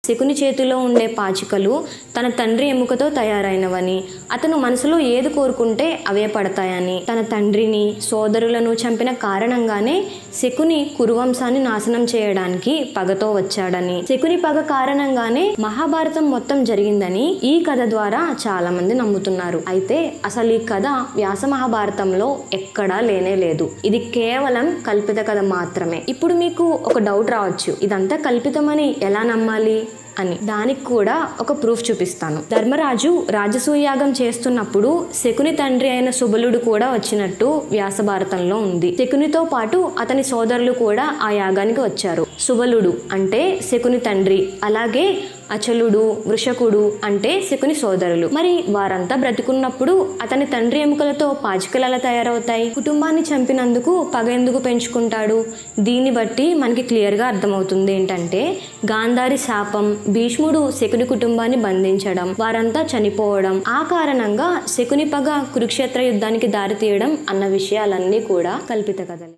శకుని చేతిలో ఉండే పాచికలు తన తండ్రి ఎముకతో తయారైనవని, అతను మనసులో ఏది కోరుకుంటే అవే పడతాయని, తన తండ్రిని సోదరులను చంపిన కారణంగానే శకుని కురువంశాన్ని నాశనం చేయడానికి పగతో వచ్చాడని, శకుని పగ కారణంగానే మహాభారతం మొత్తం జరిగిందని ఈ కథ ద్వారా చాలా మంది నమ్ముతున్నారు. అయితే అసలు ఈ కథ వ్యాస మహాభారతంలో ఎక్కడా లేనే లేదు. ఇది కేవలం కల్పిత కథ మాత్రమే. ఇప్పుడు మీకు ఒక డౌట్ రావచ్చు, ఇదంతా కల్పితమని ఎలా నమ్మాలి అని. దానికి కూడా ఒక ప్రూఫ్ చూపిస్తాను. ధర్మరాజు రాజసూయాగం చేస్తున్నప్పుడు శకుని తండ్రి అయిన సుబలుడు కూడా వచ్చినట్టు వ్యాస భారతంలో ఉంది. శకునితో పాటు అతని సోదరులు కూడా ఆ యాగానికి వచ్చారు. సుబలుడు అంటే శకుని తండ్రి, అలాగే అచలుడు, వృషకుడు అంటే శకుని సోదరులు. మరి వారంతా బ్రతికున్నప్పుడు అతని తండ్రి ఎముకలతో పాచికలు ఎలా తయారవుతాయి? కుటుంబాన్ని చంపినందుకు పగ ఎందుకు పెంచుకుంటాడు? దీన్ని బట్టి మనకి క్లియర్గా అర్థమవుతుంది ఏంటంటే, గాంధారి శాపం, భీష్ముడు శకుని కుటుంబాన్ని బంధించడం, వారంతా చనిపోవడం, ఆ కారణంగా శకుని పగ కురుక్షేత్ర యుద్ధానికి దారితీయడం అన్న విషయాలన్నీ కూడా కల్పిత కథలే.